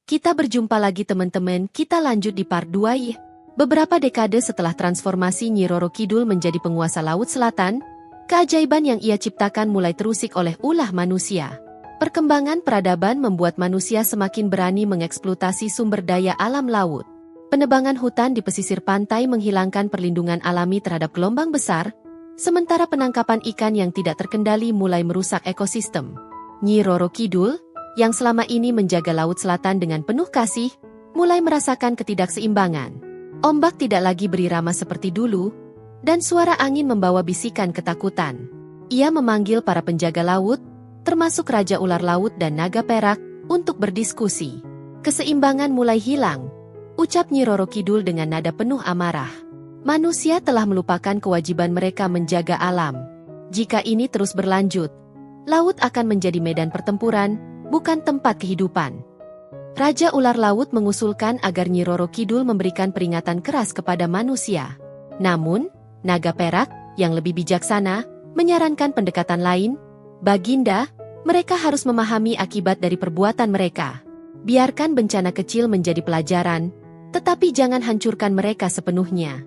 Kita berjumpa lagi teman-teman, kita lanjut di part 2 ya. Beberapa dekade setelah transformasi Nyi Roro Kidul menjadi penguasa Laut Selatan, keajaiban yang ia ciptakan mulai terusik oleh ulah manusia. Perkembangan peradaban membuat manusia semakin berani mengeksploitasi sumber daya alam laut. Penebangan hutan di pesisir pantai menghilangkan perlindungan alami terhadap gelombang besar, sementara penangkapan ikan yang tidak terkendali mulai merusak ekosistem. Nyi Roro Kidul, yang selama ini menjaga Laut Selatan dengan penuh kasih, mulai merasakan ketidakseimbangan. Ombak tidak lagi berirama seperti dulu, dan suara angin membawa bisikan ketakutan. Ia memanggil para penjaga laut, termasuk Raja Ular Laut dan Naga Perak, untuk berdiskusi. Keseimbangan mulai hilang, ucap Nyi Roro Kidul dengan nada penuh amarah. Manusia telah melupakan kewajiban mereka menjaga alam. Jika ini terus berlanjut, laut akan menjadi medan pertempuran, bukan tempat kehidupan. Raja Ular Laut mengusulkan agar Nyi Roro Kidul memberikan peringatan keras kepada manusia. Namun, Naga Perak, yang lebih bijaksana, menyarankan pendekatan lain. Baginda, mereka harus memahami akibat dari perbuatan mereka. Biarkan bencana kecil menjadi pelajaran, tetapi jangan hancurkan mereka sepenuhnya.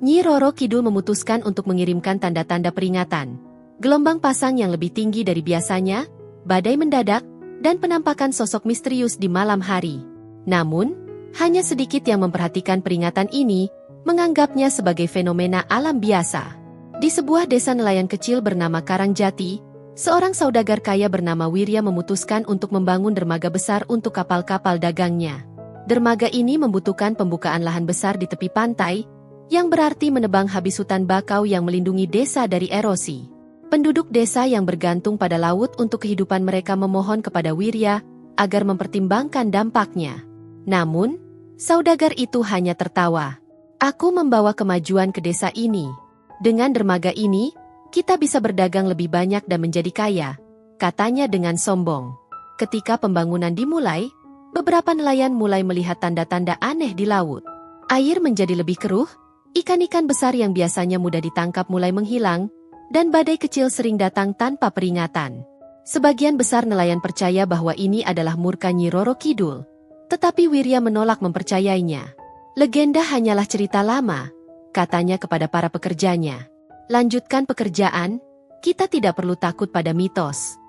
Nyi Roro Kidul memutuskan untuk mengirimkan tanda-tanda peringatan. Gelombang pasang yang lebih tinggi dari biasanya, badai mendadak, dan penampakan sosok misterius di malam hari. Namun, hanya sedikit yang memperhatikan peringatan ini, menganggapnya sebagai fenomena alam biasa. Di sebuah desa nelayan kecil bernama Karangjati, seorang saudagar kaya bernama Wirya memutuskan untuk membangun dermaga besar untuk kapal-kapal dagangnya. Dermaga ini membutuhkan pembukaan lahan besar di tepi pantai, yang berarti menebang habis hutan bakau yang melindungi desa dari erosi. Penduduk desa yang bergantung pada laut untuk kehidupan mereka memohon kepada Wirya agar mempertimbangkan dampaknya. Namun, saudagar itu hanya tertawa. Aku membawa kemajuan ke desa ini. Dengan dermaga ini, kita bisa berdagang lebih banyak dan menjadi kaya, katanya dengan sombong. Ketika pembangunan dimulai, beberapa nelayan mulai melihat tanda-tanda aneh di laut. Air menjadi lebih keruh, ikan-ikan besar yang biasanya mudah ditangkap mulai menghilang, dan badai kecil sering datang tanpa peringatan. Sebagian besar nelayan percaya bahwa ini adalah murka Nyi Roro Kidul, tetapi Wirya menolak mempercayainya. Legenda hanyalah cerita lama, katanya kepada para pekerjanya. Lanjutkan pekerjaan, kita tidak perlu takut pada mitos.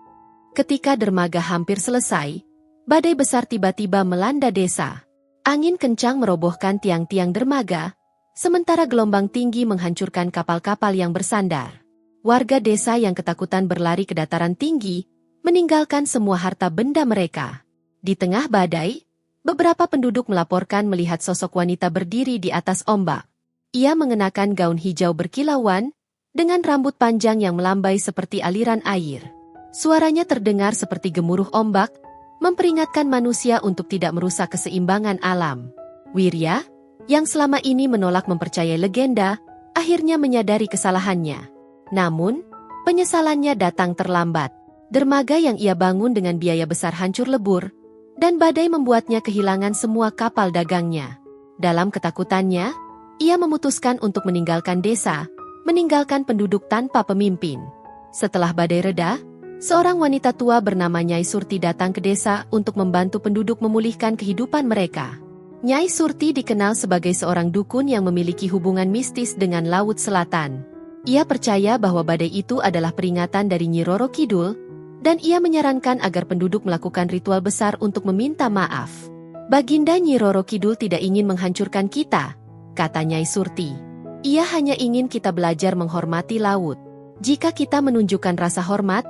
Ketika dermaga hampir selesai, badai besar tiba-tiba melanda desa. Angin kencang merobohkan tiang-tiang dermaga, sementara gelombang tinggi menghancurkan kapal-kapal yang bersandar. Warga desa yang ketakutan berlari ke dataran tinggi, meninggalkan semua harta benda mereka. Di tengah badai, beberapa penduduk melaporkan melihat sosok wanita berdiri di atas ombak. Ia mengenakan gaun hijau berkilauan, dengan rambut panjang yang melambai seperti aliran air. Suaranya terdengar seperti gemuruh ombak, memperingatkan manusia untuk tidak merusak keseimbangan alam. Wirya, yang selama ini menolak mempercayai legenda, akhirnya menyadari kesalahannya. Namun, penyesalannya datang terlambat. Dermaga yang ia bangun dengan biaya besar hancur lebur, dan badai membuatnya kehilangan semua kapal dagangnya. Dalam ketakutannya, ia memutuskan untuk meninggalkan desa, meninggalkan penduduk tanpa pemimpin. Setelah badai reda, seorang wanita tua bernama Nyai Surti datang ke desa untuk membantu penduduk memulihkan kehidupan mereka. Nyai Surti dikenal sebagai seorang dukun yang memiliki hubungan mistis dengan Laut Selatan. Ia percaya bahwa badai itu adalah peringatan dari Nyi Roro Kidul, dan ia menyarankan agar penduduk melakukan ritual besar untuk meminta maaf. Baginda Nyi Roro Kidul tidak ingin menghancurkan kita, kata Nyai Surti. Ia hanya ingin kita belajar menghormati laut. Jika kita menunjukkan rasa hormat,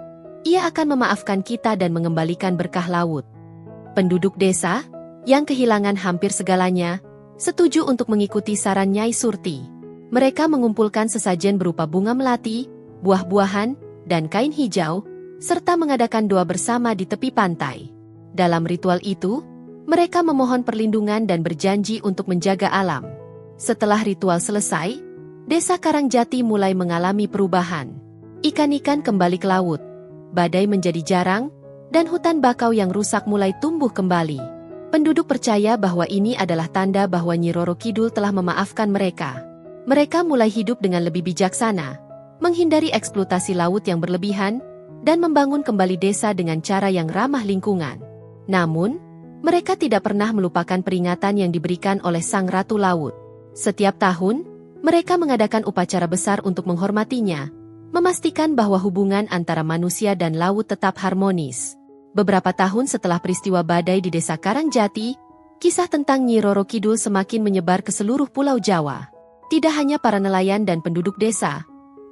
ia akan memaafkan kita dan mengembalikan berkah laut. Penduduk desa, yang kehilangan hampir segalanya, setuju untuk mengikuti saran Nyai Surti. Mereka mengumpulkan sesajen berupa bunga melati, buah-buahan, dan kain hijau, serta mengadakan doa bersama di tepi pantai. Dalam ritual itu, mereka memohon perlindungan dan berjanji untuk menjaga alam. Setelah ritual selesai, desa Karangjati mulai mengalami perubahan. Ikan-ikan kembali ke laut, badai menjadi jarang, dan hutan bakau yang rusak mulai tumbuh kembali. Penduduk percaya bahwa ini adalah tanda bahwa Nyi Roro Kidul telah memaafkan mereka. Mereka mulai hidup dengan lebih bijaksana, menghindari eksploitasi laut yang berlebihan, dan membangun kembali desa dengan cara yang ramah lingkungan. Namun, Mereka tidak pernah melupakan peringatan yang diberikan oleh Sang Ratu Laut. Setiap tahun, mereka mengadakan upacara besar untuk menghormatinya, memastikan bahwa hubungan antara manusia dan laut tetap harmonis. Beberapa tahun setelah peristiwa badai di desa Karangjati, kisah tentang Nyi Roro Kidul semakin menyebar ke seluruh Pulau Jawa. Tidak hanya para nelayan dan penduduk desa,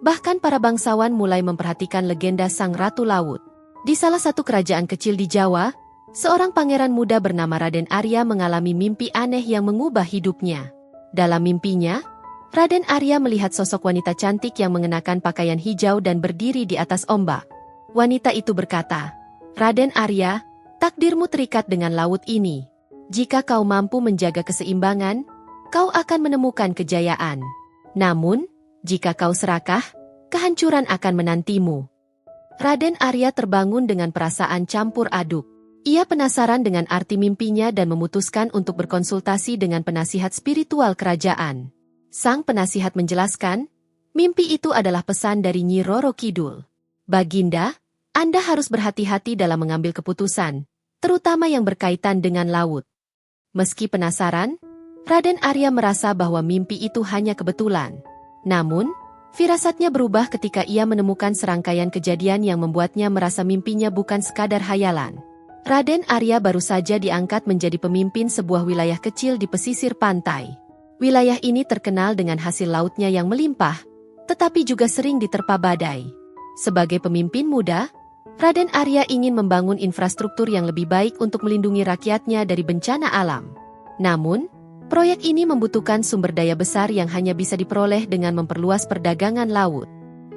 bahkan para bangsawan mulai memperhatikan legenda Sang Ratu Laut. Di salah satu kerajaan kecil di Jawa, seorang pangeran muda bernama Raden Arya mengalami mimpi aneh yang mengubah hidupnya. Dalam mimpinya, Raden Arya melihat sosok wanita cantik yang mengenakan pakaian hijau dan berdiri di atas ombak. Wanita itu berkata, "Raden Arya, takdirmu terikat dengan laut ini. Jika kau mampu menjaga keseimbangan, kau akan menemukan kejayaan. Namun, jika kau serakah, kehancuran akan menantimu." Raden Arya terbangun dengan perasaan campur aduk. Ia penasaran dengan arti mimpinya dan memutuskan untuk berkonsultasi dengan penasihat spiritual kerajaan. Sang penasihat menjelaskan, mimpi itu adalah pesan dari Nyi Roro Kidul. "Baginda, Anda harus berhati-hati dalam mengambil keputusan, terutama yang berkaitan dengan laut." Meski penasaran, Raden Arya merasa bahwa mimpi itu hanya kebetulan. Namun, firasatnya berubah ketika ia menemukan serangkaian kejadian yang membuatnya merasa mimpinya bukan sekadar hayalan. Raden Arya baru saja diangkat menjadi pemimpin sebuah wilayah kecil di pesisir pantai. Wilayah ini terkenal dengan hasil lautnya yang melimpah, tetapi juga sering diterpa badai. Sebagai pemimpin muda, Raden Arya ingin membangun infrastruktur yang lebih baik untuk melindungi rakyatnya dari bencana alam. Namun, proyek ini membutuhkan sumber daya besar yang hanya bisa diperoleh dengan memperluas perdagangan laut.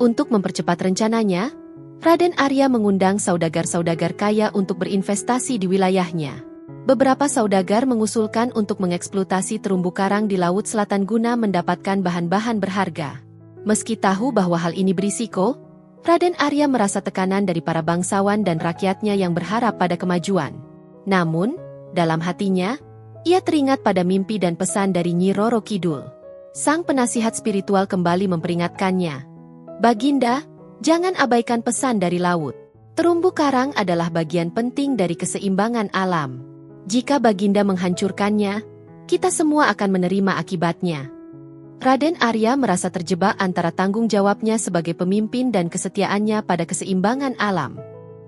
Untuk mempercepat rencananya, Raden Arya mengundang saudagar-saudagar kaya untuk berinvestasi di wilayahnya. Beberapa saudagar mengusulkan untuk mengeksploitasi terumbu karang di Laut Selatan guna mendapatkan bahan-bahan berharga. Meski tahu bahwa hal ini berisiko, Raden Arya merasa tekanan dari para bangsawan dan rakyatnya yang berharap pada kemajuan. Namun, dalam hatinya, ia teringat pada mimpi dan pesan dari Nyi Roro Kidul. Sang penasihat spiritual kembali memperingatkannya, "Baginda, jangan abaikan pesan dari laut. Terumbu karang adalah bagian penting dari keseimbangan alam. Jika Baginda menghancurkannya, kita semua akan menerima akibatnya." Raden Arya merasa terjebak antara tanggung jawabnya sebagai pemimpin dan kesetiaannya pada keseimbangan alam.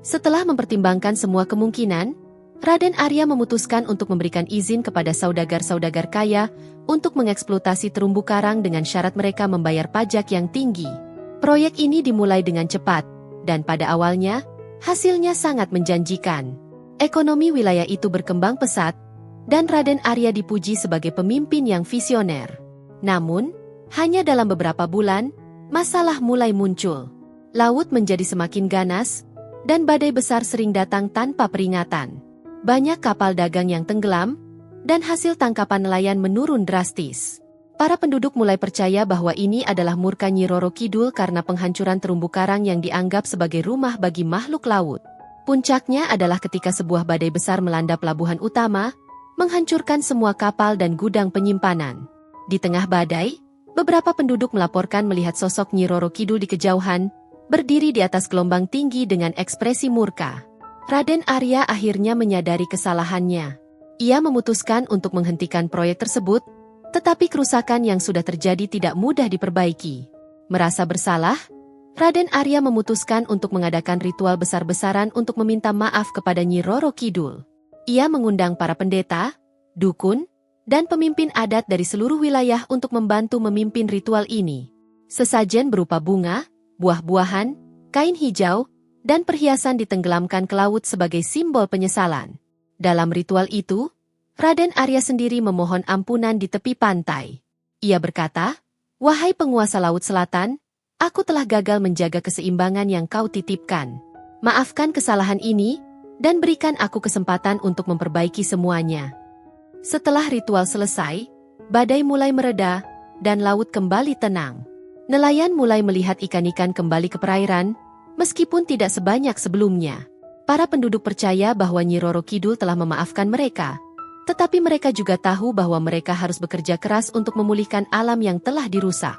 Setelah mempertimbangkan semua kemungkinan, Raden Arya memutuskan untuk memberikan izin kepada saudagar-saudagar kaya untuk mengeksploitasi terumbu karang dengan syarat mereka membayar pajak yang tinggi. Proyek ini dimulai dengan cepat, dan pada awalnya, hasilnya sangat menjanjikan. Ekonomi wilayah itu berkembang pesat, dan Raden Arya dipuji sebagai pemimpin yang visioner. Namun, hanya dalam beberapa bulan, masalah mulai muncul. Laut menjadi semakin ganas, dan badai besar sering datang tanpa peringatan. Banyak kapal dagang yang tenggelam, dan hasil tangkapan nelayan menurun drastis. Para penduduk mulai percaya bahwa ini adalah murka Nyi Roro Kidul karena penghancuran terumbu karang yang dianggap sebagai rumah bagi makhluk laut. Puncaknya adalah ketika sebuah badai besar melanda pelabuhan utama, menghancurkan semua kapal dan gudang penyimpanan. Di tengah badai, beberapa penduduk melaporkan melihat sosok Nyi Roro Kidul di kejauhan, berdiri di atas gelombang tinggi dengan ekspresi murka. Raden Arya akhirnya menyadari kesalahannya. Ia memutuskan untuk menghentikan proyek tersebut, tetapi kerusakan yang sudah terjadi tidak mudah diperbaiki. Merasa bersalah, Raden Arya memutuskan untuk mengadakan ritual besar-besaran untuk meminta maaf kepada Nyi Roro Kidul. Ia mengundang para pendeta, dukun, dan pemimpin adat dari seluruh wilayah untuk membantu memimpin ritual ini. Sesajen berupa bunga, buah-buahan, kain hijau, dan perhiasan ditenggelamkan ke laut sebagai simbol penyesalan. Dalam ritual itu, Raden Arya sendiri memohon ampunan di tepi pantai. Ia berkata, "Wahai penguasa Laut Selatan, aku telah gagal menjaga keseimbangan yang kau titipkan. Maafkan kesalahan ini, dan berikan aku kesempatan untuk memperbaiki semuanya." Setelah ritual selesai, badai mulai mereda, dan laut kembali tenang. Nelayan mulai melihat ikan-ikan kembali ke perairan, meskipun tidak sebanyak sebelumnya. Para penduduk percaya bahwa Nyi Roro Kidul telah memaafkan mereka, tetapi mereka juga tahu bahwa mereka harus bekerja keras untuk memulihkan alam yang telah dirusak.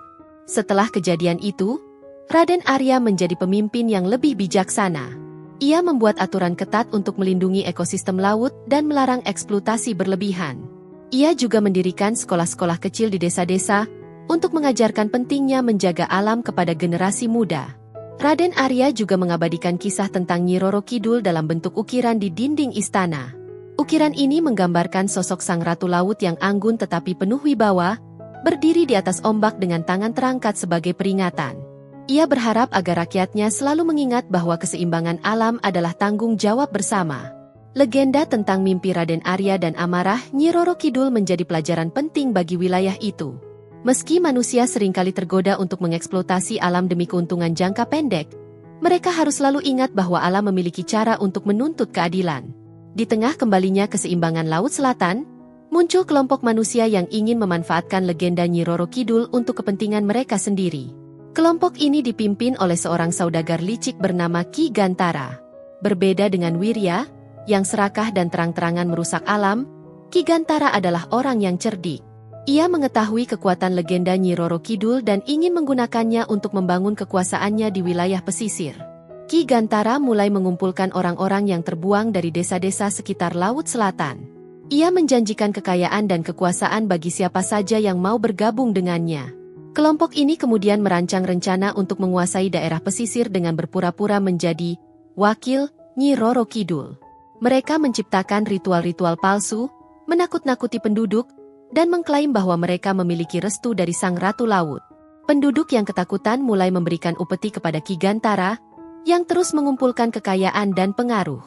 Setelah kejadian itu, Raden Arya menjadi pemimpin yang lebih bijaksana. Ia membuat aturan ketat untuk melindungi ekosistem laut dan melarang eksploitasi berlebihan. Ia juga mendirikan sekolah-sekolah kecil di desa-desa untuk mengajarkan pentingnya menjaga alam kepada generasi muda. Raden Arya juga mengabadikan kisah tentang Nyi Roro Kidul dalam bentuk ukiran di dinding istana. Ukiran ini menggambarkan sosok sang ratu laut yang anggun tetapi penuh wibawa, berdiri di atas ombak dengan tangan terangkat sebagai peringatan. Ia berharap agar rakyatnya selalu mengingat bahwa keseimbangan alam adalah tanggung jawab bersama. Legenda tentang mimpi Raden Arya dan amarah Nyi Roro Kidul menjadi pelajaran penting bagi wilayah itu. Meski manusia seringkali tergoda untuk mengeksploitasi alam demi keuntungan jangka pendek, mereka harus selalu ingat bahwa alam memiliki cara untuk menuntut keadilan. Di tengah kembalinya keseimbangan Laut Selatan, muncul kelompok manusia yang ingin memanfaatkan legenda Nyi Roro Kidul untuk kepentingan mereka sendiri. Kelompok ini dipimpin oleh seorang saudagar licik bernama Ki Gantara. Berbeda dengan Wirya, yang serakah dan terang-terangan merusak alam, Ki Gantara adalah orang yang cerdik. Ia mengetahui kekuatan legenda Nyi Roro Kidul dan ingin menggunakannya untuk membangun kekuasaannya di wilayah pesisir. Ki Gantara mulai mengumpulkan orang-orang yang terbuang dari desa-desa sekitar Laut Selatan. Ia menjanjikan kekayaan dan kekuasaan bagi siapa saja yang mau bergabung dengannya. Kelompok ini kemudian merancang rencana untuk menguasai daerah pesisir dengan berpura-pura menjadi wakil Nyi Roro Kidul. Mereka menciptakan ritual-ritual palsu, menakut-nakuti penduduk, dan mengklaim bahwa mereka memiliki restu dari Sang Ratu Laut. Penduduk yang ketakutan mulai memberikan upeti kepada Ki Gantara, yang terus mengumpulkan kekayaan dan pengaruh.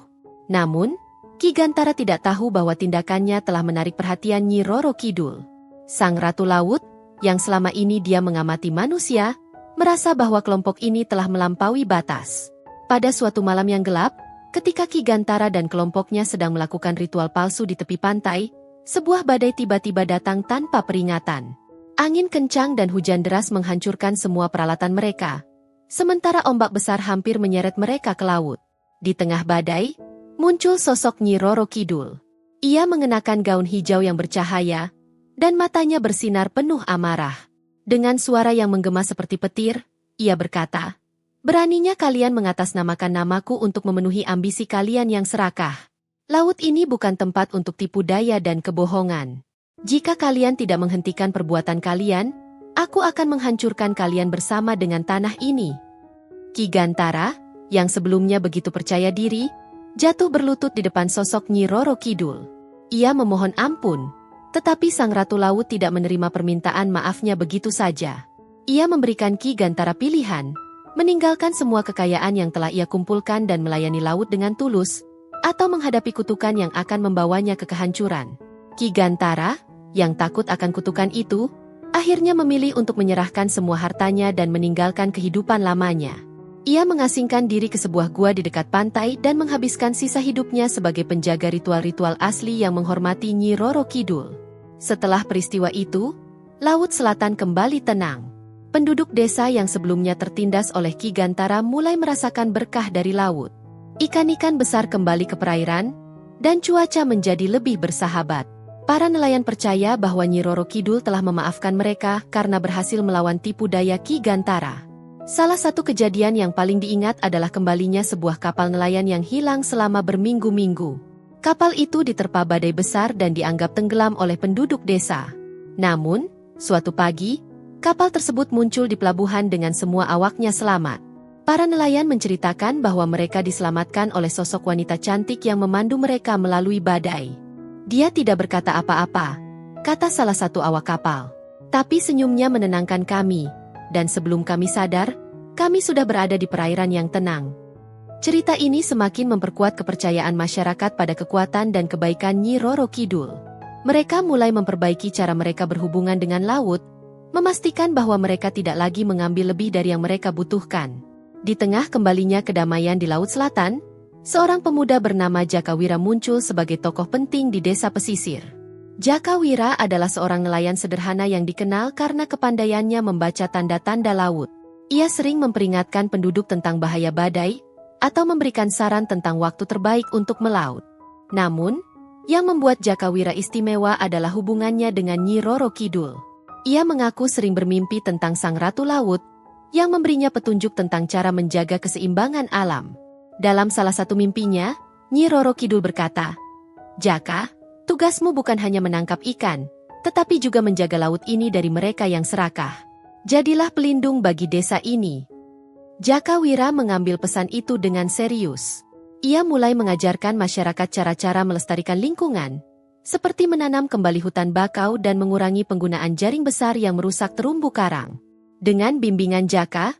Namun, Ki Gantara tidak tahu bahwa tindakannya telah menarik perhatian Nyi Roro Kidul. Sang Ratu Laut, yang selama ini dia mengamati manusia, merasa bahwa kelompok ini telah melampaui batas. Pada suatu malam yang gelap, ketika Ki Gantara dan kelompoknya sedang melakukan ritual palsu di tepi pantai, sebuah badai tiba-tiba datang tanpa peringatan. Angin kencang dan hujan deras menghancurkan semua peralatan mereka, sementara ombak besar hampir menyeret mereka ke laut. Di tengah badai, muncul sosok Nyi Roro Kidul. Ia mengenakan gaun hijau yang bercahaya, dan matanya bersinar penuh amarah. Dengan suara yang menggema seperti petir, ia berkata, "Beraninya kalian mengatasnamakan namaku untuk memenuhi ambisi kalian yang serakah. Laut ini bukan tempat untuk tipu daya dan kebohongan. Jika kalian tidak menghentikan perbuatan kalian, aku akan menghancurkan kalian bersama dengan tanah ini." Ki Gantara, yang sebelumnya begitu percaya diri, jatuh berlutut di depan sosok Nyi Roro Kidul. Ia memohon ampun. Tetapi Sang Ratu Laut tidak menerima permintaan maafnya begitu saja. Ia memberikan Ki Gantara pilihan, meninggalkan semua kekayaan yang telah ia kumpulkan dan melayani laut dengan tulus, atau menghadapi kutukan yang akan membawanya ke kehancuran. Ki Gantara, yang takut akan kutukan itu, akhirnya memilih untuk menyerahkan semua hartanya dan meninggalkan kehidupan lamanya. Ia mengasingkan diri ke sebuah gua di dekat pantai dan menghabiskan sisa hidupnya sebagai penjaga ritual-ritual asli yang menghormati Nyi Roro Kidul. Setelah peristiwa itu, Laut Selatan kembali tenang. Penduduk desa yang sebelumnya tertindas oleh Ki Gantara mulai merasakan berkah dari laut. Ikan-ikan besar kembali ke perairan, dan cuaca menjadi lebih bersahabat. Para nelayan percaya bahwa Nyi Roro Kidul telah memaafkan mereka karena berhasil melawan tipu daya Ki Gantara. Salah satu kejadian yang paling diingat adalah kembalinya sebuah kapal nelayan yang hilang selama berminggu-minggu. Kapal itu diterpa badai besar dan dianggap tenggelam oleh penduduk desa. Namun, suatu pagi, kapal tersebut muncul di pelabuhan dengan semua awaknya selamat. Para nelayan menceritakan bahwa mereka diselamatkan oleh sosok wanita cantik yang memandu mereka melalui badai. "Dia tidak berkata apa-apa," kata salah satu awak kapal. "Tapi senyumnya menenangkan kami. Dan sebelum kami sadar, kami sudah berada di perairan yang tenang." Cerita ini semakin memperkuat kepercayaan masyarakat pada kekuatan dan kebaikan Nyi Roro Kidul. Mereka mulai memperbaiki cara mereka berhubungan dengan laut, memastikan bahwa mereka tidak lagi mengambil lebih dari yang mereka butuhkan. Di tengah kembalinya kedamaian di Laut Selatan, seorang pemuda bernama Jakawira muncul sebagai tokoh penting di desa pesisir. Jakawira adalah seorang nelayan sederhana yang dikenal karena kepandaiannya membaca tanda-tanda laut. Ia sering memperingatkan penduduk tentang bahaya badai, atau memberikan saran tentang waktu terbaik untuk melaut. Namun, yang membuat Jakawira istimewa adalah hubungannya dengan Nyi Roro Kidul. Ia mengaku sering bermimpi tentang Sang Ratu Laut, yang memberinya petunjuk tentang cara menjaga keseimbangan alam. Dalam salah satu mimpinya, Nyi Roro Kidul berkata, "Jaka, tugasmu bukan hanya menangkap ikan, tetapi juga menjaga laut ini dari mereka yang serakah. Jadilah pelindung bagi desa ini." Jaka Wira mengambil pesan itu dengan serius. Ia mulai mengajarkan masyarakat cara-cara melestarikan lingkungan, seperti menanam kembali hutan bakau dan mengurangi penggunaan jaring besar yang merusak terumbu karang. Dengan bimbingan Jaka,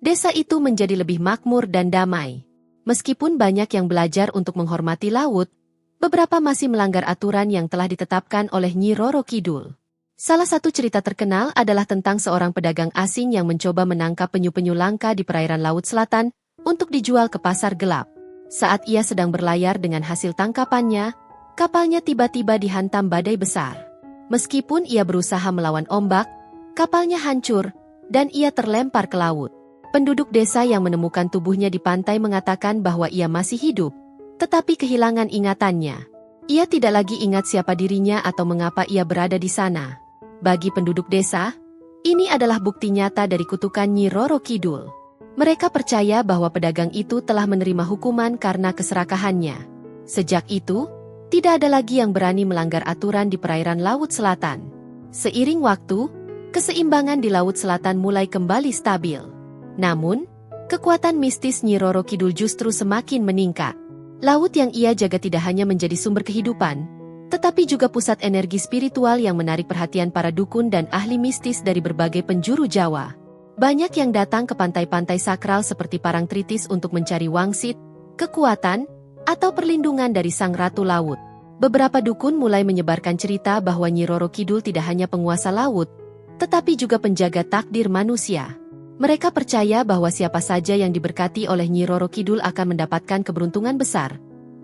desa itu menjadi lebih makmur dan damai. Meskipun banyak yang belajar untuk menghormati laut, beberapa masih melanggar aturan yang telah ditetapkan oleh Nyi Roro Kidul. Salah satu cerita terkenal adalah tentang seorang pedagang asing yang mencoba menangkap penyu-penyu langka di perairan Laut Selatan untuk dijual ke pasar gelap. Saat ia sedang berlayar dengan hasil tangkapannya, kapalnya tiba-tiba dihantam badai besar. Meskipun ia berusaha melawan ombak, kapalnya hancur, dan ia terlempar ke laut. Penduduk desa yang menemukan tubuhnya di pantai mengatakan bahwa ia masih hidup, tetapi kehilangan ingatannya. Ia tidak lagi ingat siapa dirinya atau mengapa ia berada di sana. Bagi penduduk desa, ini adalah bukti nyata dari kutukan Nyi Roro Kidul. Mereka percaya bahwa pedagang itu telah menerima hukuman karena keserakahannya. Sejak itu, tidak ada lagi yang berani melanggar aturan di perairan Laut Selatan. Seiring waktu, keseimbangan di Laut Selatan mulai kembali stabil. Namun, kekuatan mistis Nyi Roro Kidul justru semakin meningkat. Laut yang ia jaga tidak hanya menjadi sumber kehidupan, tetapi juga pusat energi spiritual yang menarik perhatian para dukun dan ahli mistis dari berbagai penjuru Jawa. Banyak yang datang ke pantai-pantai sakral seperti Parangtritis untuk mencari wangsit, kekuatan, atau perlindungan dari Sang Ratu Laut. Beberapa dukun mulai menyebarkan cerita bahwa Nyi Roro Kidul tidak hanya penguasa laut, tetapi juga penjaga takdir manusia. Mereka percaya bahwa siapa saja yang diberkati oleh Nyi Roro Kidul akan mendapatkan keberuntungan besar,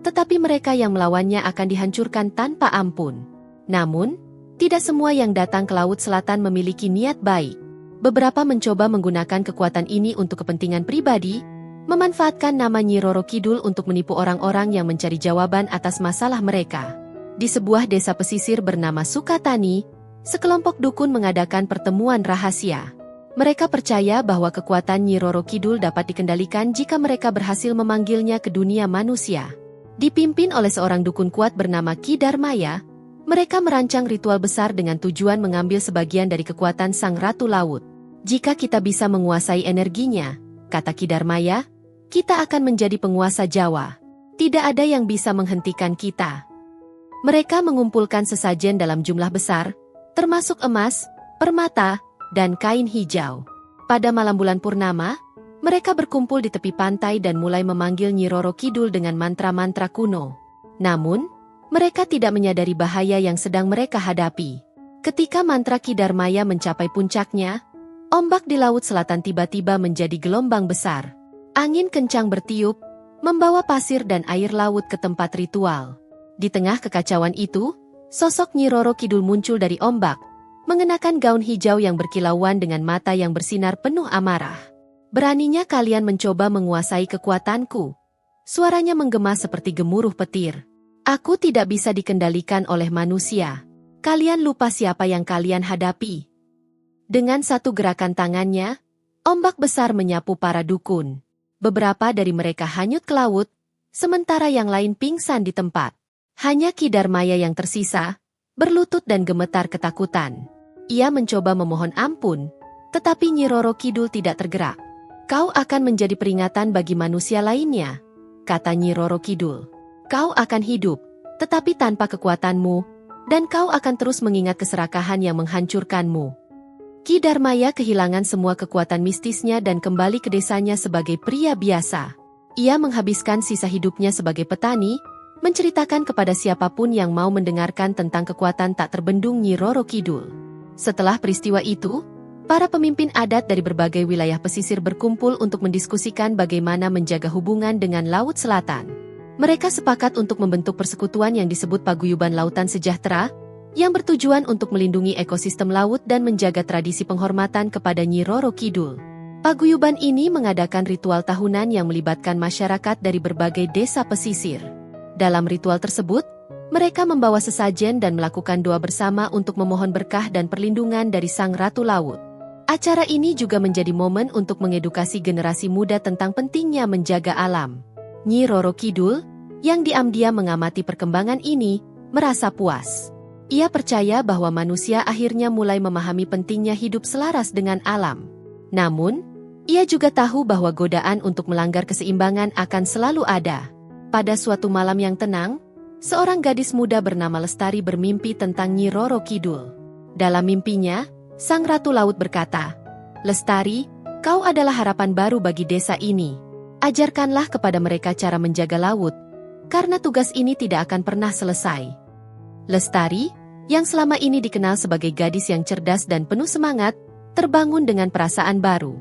tetapi mereka yang melawannya akan dihancurkan tanpa ampun. Namun, tidak semua yang datang ke Laut Selatan memiliki niat baik. Beberapa mencoba menggunakan kekuatan ini untuk kepentingan pribadi, memanfaatkan nama Nyi Roro Kidul untuk menipu orang-orang yang mencari jawaban atas masalah mereka. Di sebuah desa pesisir bernama Sukatani, sekelompok dukun mengadakan pertemuan rahasia. Mereka percaya bahwa kekuatan Nyi Roro Kidul dapat dikendalikan jika mereka berhasil memanggilnya ke dunia manusia. Dipimpin oleh seorang dukun kuat bernama Ki Darmaya, mereka merancang ritual besar dengan tujuan mengambil sebagian dari kekuatan Sang Ratu Laut. Jika kita bisa menguasai energinya, kata Ki Darmaya, kita akan menjadi penguasa Jawa. Tidak ada yang bisa menghentikan kita. Mereka mengumpulkan sesajen dalam jumlah besar, termasuk emas, permata, dan kain hijau. Pada malam bulan purnama, mereka berkumpul di tepi pantai dan mulai memanggil Nyi Roro Kidul dengan mantra-mantra kuno. Namun, mereka tidak menyadari bahaya yang sedang mereka hadapi. Ketika mantra Ki Darmaya mencapai puncaknya, ombak di Laut Selatan tiba-tiba menjadi gelombang besar. Angin kencang bertiup, membawa pasir dan air laut ke tempat ritual. Di tengah kekacauan itu, sosok Nyi Roro Kidul muncul dari ombak, mengenakan gaun hijau yang berkilauan dengan mata yang bersinar penuh amarah. "Beraninya kalian mencoba menguasai kekuatanku." Suaranya menggema seperti gemuruh petir. "Aku tidak bisa dikendalikan oleh manusia. Kalian lupa siapa yang kalian hadapi." Dengan satu gerakan tangannya, ombak besar menyapu para dukun. Beberapa dari mereka hanyut ke laut, sementara yang lain pingsan di tempat. Hanya Ki Darmaya yang tersisa, berlutut dan gemetar ketakutan. Ia mencoba memohon ampun, tetapi Nyi Roro Kidul tidak tergerak. "Kau akan menjadi peringatan bagi manusia lainnya," kata Nyi Roro Kidul. "Kau akan hidup, tetapi tanpa kekuatanmu, dan kau akan terus mengingat keserakahan yang menghancurkanmu." Ki Darmaya kehilangan semua kekuatan mistisnya dan kembali ke desanya sebagai pria biasa. Ia menghabiskan sisa hidupnya sebagai petani, menceritakan kepada siapapun yang mau mendengarkan tentang kekuatan tak terbendung Nyi Roro Kidul. Setelah peristiwa itu, para pemimpin adat dari berbagai wilayah pesisir berkumpul untuk mendiskusikan bagaimana menjaga hubungan dengan Laut Selatan. Mereka sepakat untuk membentuk persekutuan yang disebut Paguyuban Lautan Sejahtera, yang bertujuan untuk melindungi ekosistem laut dan menjaga tradisi penghormatan kepada Nyi Roro Kidul. Paguyuban ini mengadakan ritual tahunan yang melibatkan masyarakat dari berbagai desa pesisir. Dalam ritual tersebut, mereka membawa sesajen dan melakukan doa bersama untuk memohon berkah dan perlindungan dari Sang Ratu Laut. Acara ini juga menjadi momen untuk mengedukasi generasi muda tentang pentingnya menjaga alam. Nyi Roro Kidul, yang diam-diam mengamati perkembangan ini, merasa puas. Ia percaya bahwa manusia akhirnya mulai memahami pentingnya hidup selaras dengan alam. Namun, ia juga tahu bahwa godaan untuk melanggar keseimbangan akan selalu ada. Pada suatu malam yang tenang, seorang gadis muda bernama Lestari bermimpi tentang Nyi Roro Kidul. Dalam mimpinya, Sang Ratu Laut berkata, "Lestari, kau adalah harapan baru bagi desa ini. Ajarkanlah kepada mereka cara menjaga laut, karena tugas ini tidak akan pernah selesai." Lestari, yang selama ini dikenal sebagai gadis yang cerdas dan penuh semangat, terbangun dengan perasaan baru.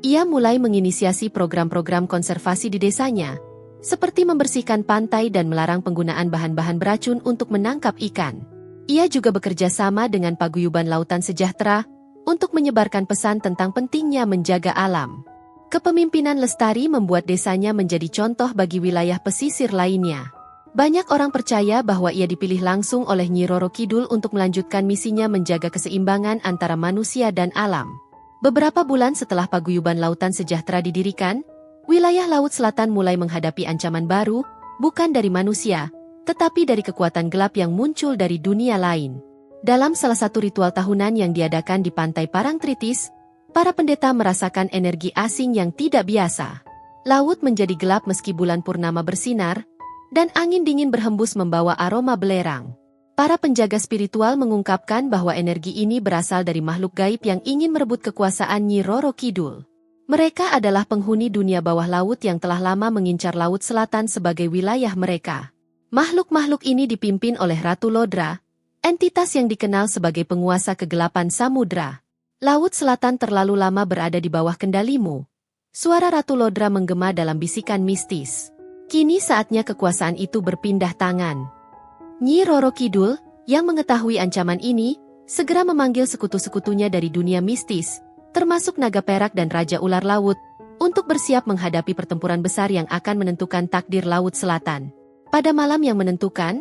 Ia mulai menginisiasi program-program konservasi di desanya, seperti membersihkan pantai dan melarang penggunaan bahan-bahan beracun untuk menangkap ikan. Ia juga bekerja sama dengan Paguyuban Lautan Sejahtera untuk menyebarkan pesan tentang pentingnya menjaga alam. Kepemimpinan Lestari membuat desanya menjadi contoh bagi wilayah pesisir lainnya. Banyak orang percaya bahwa ia dipilih langsung oleh Nyi Roro Kidul untuk melanjutkan misinya menjaga keseimbangan antara manusia dan alam. Beberapa bulan setelah Paguyuban Lautan Sejahtera didirikan, wilayah Laut Selatan mulai menghadapi ancaman baru, bukan dari manusia, tetapi dari kekuatan gelap yang muncul dari dunia lain. Dalam salah satu ritual tahunan yang diadakan di pantai Parangtritis, para pendeta merasakan energi asing yang tidak biasa. Laut menjadi gelap meski bulan purnama bersinar, dan angin dingin berhembus membawa aroma belerang. Para penjaga spiritual mengungkapkan bahwa energi ini berasal dari makhluk gaib yang ingin merebut kekuasaan Nyi Roro Kidul. Mereka adalah penghuni dunia bawah laut yang telah lama mengincar Laut Selatan sebagai wilayah mereka. Makhluk-makhluk ini dipimpin oleh Ratu Lodra, entitas yang dikenal sebagai penguasa kegelapan samudra. Laut Selatan terlalu lama berada di bawah kendalimu. Suara Ratu Lodra menggema dalam bisikan mistis. Kini saatnya kekuasaan itu berpindah tangan. Nyi Roro Kidul, yang mengetahui ancaman ini, segera memanggil sekutu-sekutunya dari dunia mistis, termasuk Naga Perak dan Raja Ular Laut, untuk bersiap menghadapi pertempuran besar yang akan menentukan takdir Laut Selatan. Pada malam yang menentukan,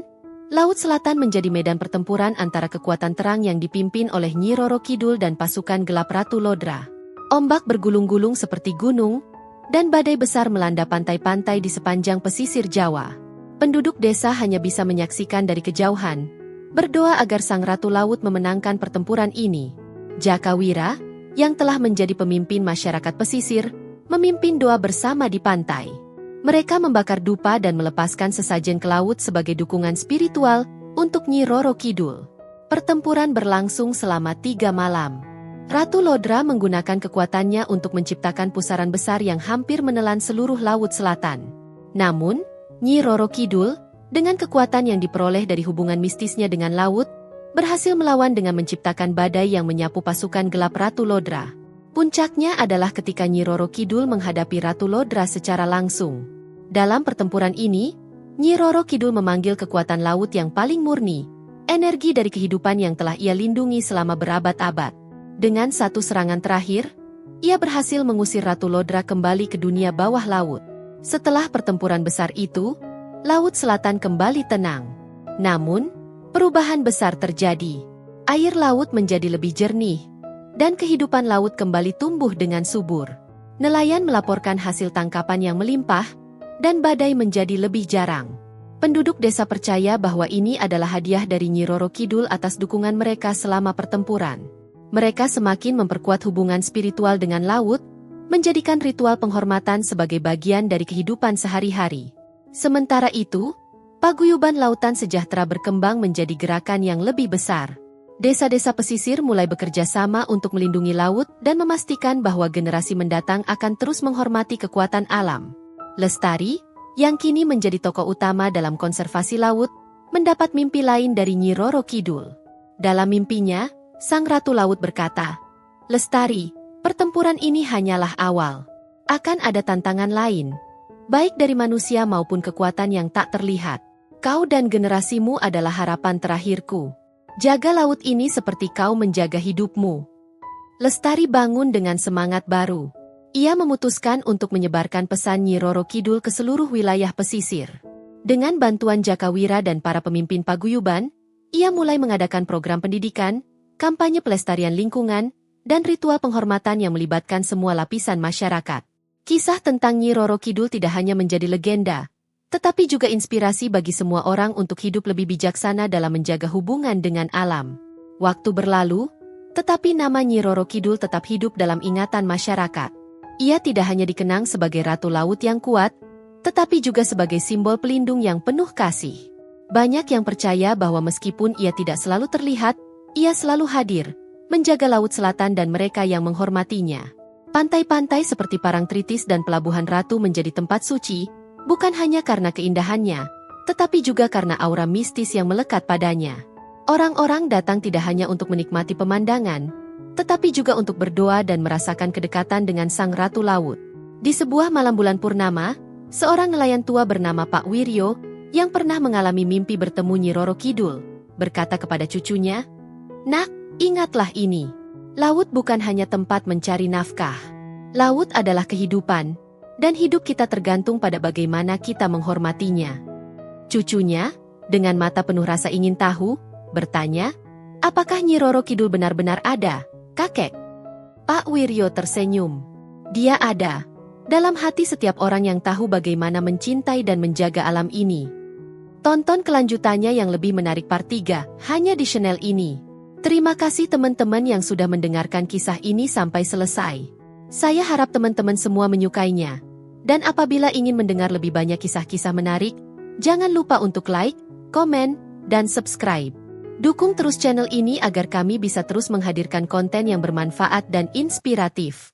Laut Selatan menjadi medan pertempuran antara kekuatan terang yang dipimpin oleh Nyi Roro Kidul dan pasukan gelap Ratu Lodra. Ombak bergulung-gulung seperti gunung, dan badai besar melanda pantai-pantai di sepanjang pesisir Jawa. Penduduk desa hanya bisa menyaksikan dari kejauhan, berdoa agar Sang Ratu Laut memenangkan pertempuran ini. Jakawira, yang telah menjadi pemimpin masyarakat pesisir, memimpin doa bersama di pantai. Mereka membakar dupa dan melepaskan sesajen ke laut sebagai dukungan spiritual untuk Nyi Roro Kidul. Pertempuran berlangsung selama 3 malam. Ratu Lodra menggunakan kekuatannya untuk menciptakan pusaran besar yang hampir menelan seluruh Laut Selatan. Namun, Nyi Roro Kidul, dengan kekuatan yang diperoleh dari hubungan mistisnya dengan laut, berhasil melawan dengan menciptakan badai yang menyapu pasukan gelap Ratu Lodra. Puncaknya adalah ketika Nyi Roro Kidul menghadapi Ratu Lodra secara langsung. Dalam pertempuran ini, Nyi Roro Kidul memanggil kekuatan laut yang paling murni, energi dari kehidupan yang telah ia lindungi selama berabad-abad. Dengan satu serangan terakhir, ia berhasil mengusir Ratu Lodra kembali ke dunia bawah laut. Setelah pertempuran besar itu, Laut Selatan kembali tenang. Namun, perubahan besar terjadi. Air laut menjadi lebih jernih, dan kehidupan laut kembali tumbuh dengan subur. Nelayan melaporkan hasil tangkapan yang melimpah, dan badai menjadi lebih jarang. Penduduk desa percaya bahwa ini adalah hadiah dari Nyi Roro Kidul atas dukungan mereka selama pertempuran. Mereka semakin memperkuat hubungan spiritual dengan laut, menjadikan ritual penghormatan sebagai bagian dari kehidupan sehari-hari. Sementara itu, Paguyuban Lautan Sejahtera berkembang menjadi gerakan yang lebih besar. Desa-desa pesisir mulai bekerja sama untuk melindungi laut dan memastikan bahwa generasi mendatang akan terus menghormati kekuatan alam. Lestari, yang kini menjadi tokoh utama dalam konservasi laut, mendapat mimpi lain dari Nyi Roro Kidul. Dalam mimpinya, Sang Ratu Laut berkata, "Lestari, pertempuran ini hanyalah awal. Akan ada tantangan lain, baik dari manusia maupun kekuatan yang tak terlihat. Kau dan generasimu adalah harapan terakhirku. Jaga laut ini seperti kau menjaga hidupmu." Lestari bangun dengan semangat baru. Ia memutuskan untuk menyebarkan pesan Nyi Roro Kidul ke seluruh wilayah pesisir. Dengan bantuan Jakawira dan para pemimpin paguyuban, ia mulai mengadakan program pendidikan, kampanye pelestarian lingkungan, dan ritual penghormatan yang melibatkan semua lapisan masyarakat. Kisah tentang Nyi Roro Kidul tidak hanya menjadi legenda, tetapi juga inspirasi bagi semua orang untuk hidup lebih bijaksana dalam menjaga hubungan dengan alam. Waktu berlalu, tetapi nama Nyi Roro Kidul tetap hidup dalam ingatan masyarakat. Ia tidak hanya dikenang sebagai Ratu Laut yang kuat, tetapi juga sebagai simbol pelindung yang penuh kasih. Banyak yang percaya bahwa meskipun ia tidak selalu terlihat, ia selalu hadir, menjaga Laut Selatan dan mereka yang menghormatinya. Pantai-pantai seperti Parangtritis dan Pelabuhan Ratu menjadi tempat suci, bukan hanya karena keindahannya, tetapi juga karena aura mistis yang melekat padanya. Orang-orang datang tidak hanya untuk menikmati pemandangan, tetapi juga untuk berdoa dan merasakan kedekatan dengan Sang Ratu Laut. Di sebuah malam bulan purnama, seorang nelayan tua bernama Pak Wiryo, yang pernah mengalami mimpi bertemu Nyi Roro Kidul, berkata kepada cucunya, "Nak, ingatlah ini. Laut bukan hanya tempat mencari nafkah. Laut adalah kehidupan, dan hidup kita tergantung pada bagaimana kita menghormatinya." Cucunya, dengan mata penuh rasa ingin tahu, bertanya, "Apakah Nyi Roro Kidul benar-benar ada, kakek?" Pak Wiryo tersenyum. "Dia ada. Dalam hati setiap orang yang tahu bagaimana mencintai dan menjaga alam ini." Tonton kelanjutannya yang lebih menarik part 3, hanya di channel ini. Terima kasih teman-teman yang sudah mendengarkan kisah ini sampai selesai. Saya harap teman-teman semua menyukainya. Dan apabila ingin mendengar lebih banyak kisah-kisah menarik, jangan lupa untuk like, komen, dan subscribe. Dukung terus channel ini agar kami bisa terus menghadirkan konten yang bermanfaat dan inspiratif.